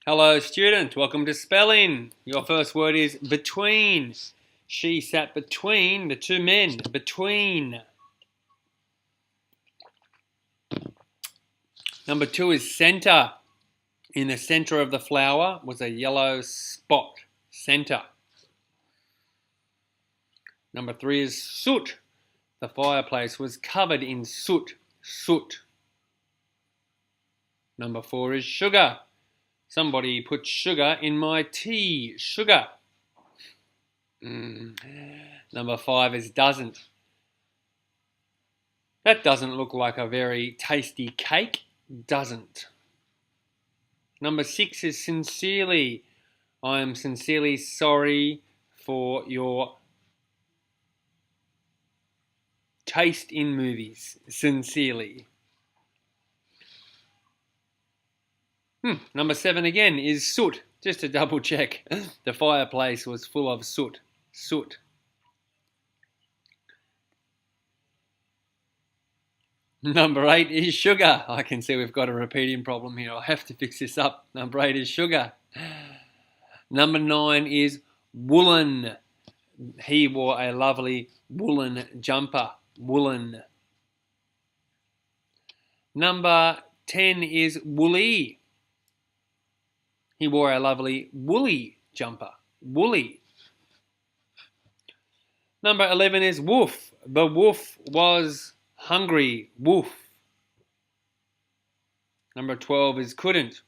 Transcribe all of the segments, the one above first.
Hello student, welcome to spelling. Your first word is between. She sat between the two men. Between. Number 2 is center. In the center of the flower was a yellow spot. Center. Number 3 is soot. The fireplace was covered in soot. Soot. Number 4 is sugar. Somebody put sugar in my tea. Sugar. Number 5 is doesn't. That doesn't look like a very tasty cake. Doesn't. Number 6 is sincerely. I am sincerely sorry for your taste in movies. Sincerely. Number 7 again is soot. Just to double check. The fireplace was full of soot. Soot. Number 8 is sugar. I can see we've got a repeating problem here. I have to fix this up. Number 8 is sugar. Number 9 is woolen. He wore a lovely woolen jumper. Woolen. Number 10 is woolly. He wore a lovely woolly jumper. Woolly. Number 11 is woof. The wolf was hungry. Woof. Number 12 is couldn't.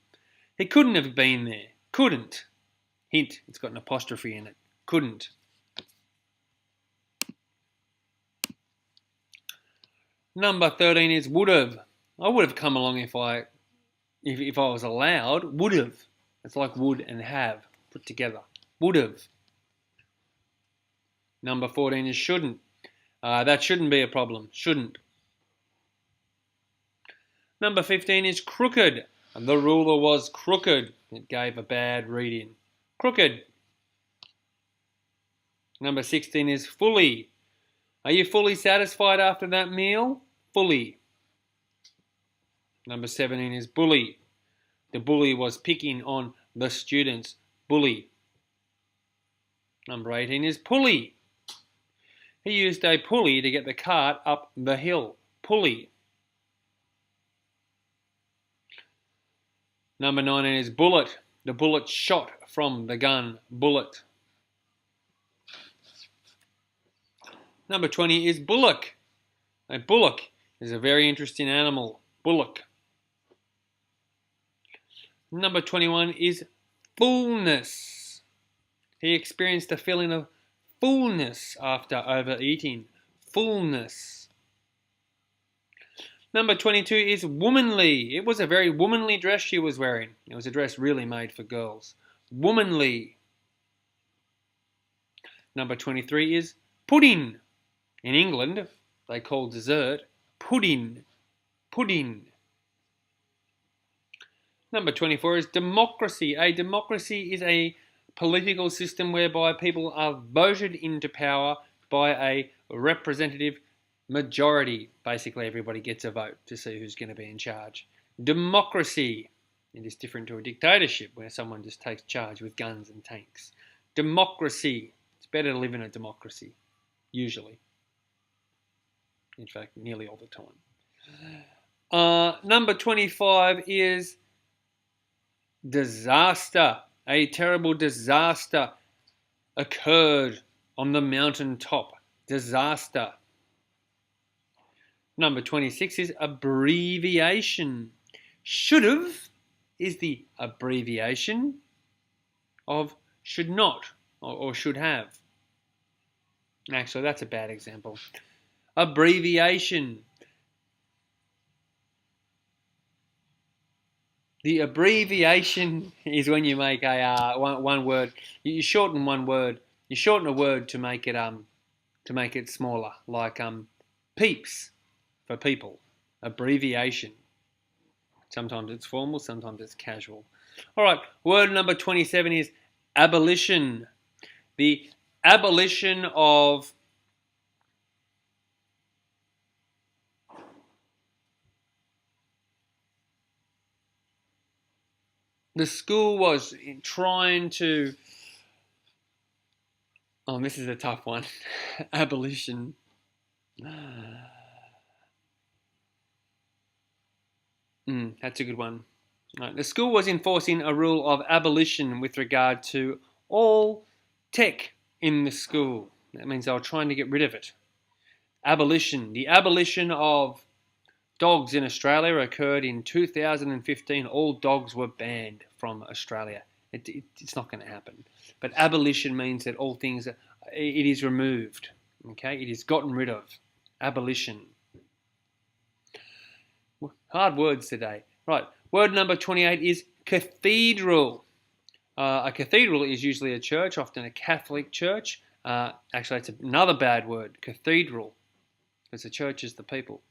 He couldn't have been there. Couldn't. Hint, it's got an apostrophe in it. Couldn't. Number 13 is would have. I would have come along if I was allowed. Would have. It's like would and have put together. Would have. Number 14 is shouldn't. That shouldn't be a problem. Shouldn't. Number 15 is crooked. The ruler was crooked. It gave a bad reading. Crooked. Number 16 is fully. Are you fully satisfied after that meal? Fully. Number 17 is bully. The bully was picking on the students. Bully. Number 18 is pulley. He used a pulley to get the cart up the hill. Pulley. Number 19 is bullet. The bullet shot from the gun. Bullet. Number 20 is bullock. A bullock is a very interesting animal. Bullock. Number 21 is fullness. He experienced a feeling of fullness after overeating. Fullness. Number 22 is womanly. It was a very womanly dress she was wearing. It was a dress really made for girls. Womanly. Number 23 is pudding. In England, they call dessert pudding. Pudding. Number 24 is democracy. A democracy is a political system whereby people are voted into power by a representative majority. Basically, everybody gets a vote to see who's going to be in charge. Democracy. It is different to a dictatorship where someone just takes charge with guns and tanks. Democracy. It's better to live in a democracy, usually. In fact, nearly all the time. Number 25 is disaster. A terrible disaster occurred on the mountain top. Disaster. Number 26 is abbreviation. Should've is the abbreviation of should not or should have. Actually, that's a bad example. Abbreviation. The abbreviation is when you make a one word. You shorten one word. You shorten a word to make it smaller, like peeps for people. Abbreviation. Sometimes it's formal, sometimes it's casual. All right. Word number 27 is abolition. The abolition of The school was trying to... Oh, this is a tough one. Abolition. That's a good one. Right. The school was enforcing a rule of abolition with regard to all tech in the school. That means they were trying to get rid of it. Abolition. The abolition of dogs in Australia occurred in 2015. All dogs were banned from Australia. It's not going to happen. But abolition means that all things, it is removed. Okay, it is gotten rid of. Abolition. Hard words today. Right, word number 28 is cathedral. A cathedral is usually a church, often a Catholic church. Actually, it's another bad word, cathedral, because the church is the people.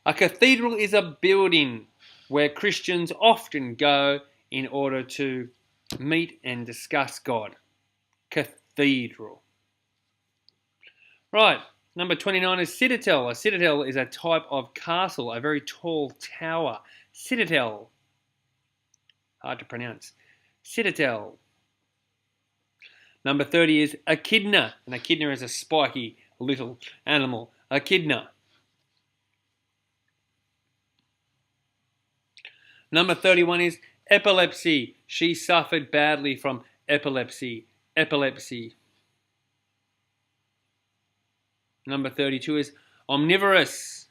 A cathedral is a building where Christians often go in order to meet and discuss God. Cathedral. Right, number 29 is citadel. A citadel is a type of castle, a very tall tower. Citadel. Hard to pronounce. Citadel. Number 30 is echidna. An echidna is a spiky little animal. Echidna. Number 31 is epilepsy. She suffered badly from epilepsy. Epilepsy. Number 32 is omnivorous.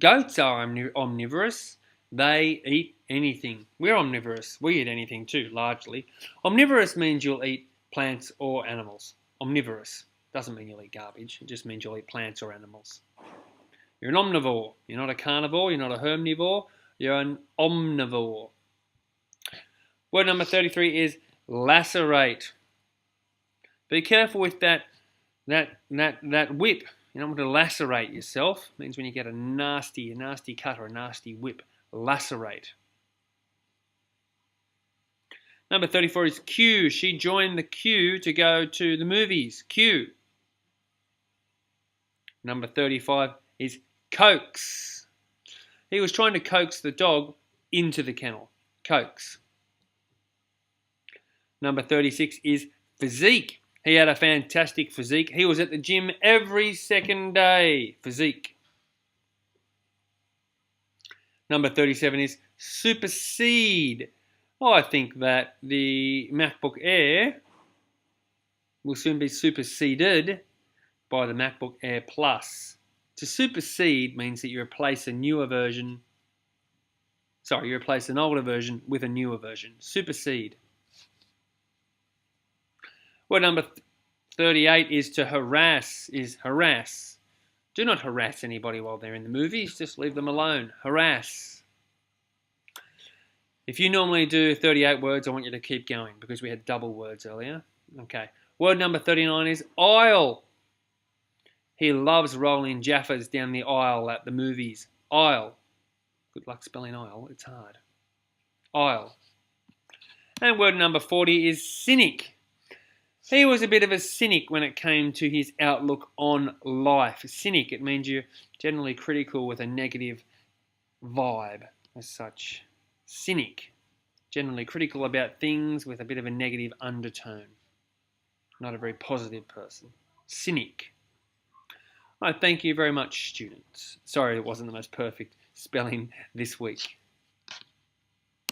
Goats are omnivorous. They eat anything. We're omnivorous. We eat anything too, largely. Omnivorous means you'll eat plants or animals. Omnivorous. Doesn't mean you'll eat garbage. It just means you'll eat plants or animals. You're an omnivore. You're not a carnivore. You're not a herbivore. You're an omnivore. Word number 33 is lacerate. Be careful with that whip. You don't want to lacerate yourself. It means when you get a nasty cut or a nasty whip. Lacerate. Number 34 is queue. She joined the queue to go to the movies. Queue. Number 35 is coax. He was trying to coax the dog into the kennel. Coax. Number 36 is physique. He had a fantastic physique. He was at the gym every second day. Physique. Number 37 is supersede. Oh, I think that the MacBook Air will soon be superseded by the MacBook Air Plus. To supersede means that you replace a newer version. Sorry, you replace an older version with a newer version. Supersede. Word number 38 is to harass. Harass. Do not harass anybody while they're in the movies. Just leave them alone. Harass. If you normally do 38 words, I want you to keep going because we had double words earlier. Okay. Word number 39 is aisle. He loves rolling Jaffas down the aisle at the movies. Aisle. Good luck spelling aisle. It's hard. Aisle. And word number 40 is cynic. He was a bit of a cynic when it came to his outlook on life. Cynic, it means you're generally critical with a negative vibe as such. Cynic, generally critical about things with a bit of a negative undertone. Not a very positive person. Cynic. All right, thank you very much, students. Sorry it wasn't the most perfect spelling this week.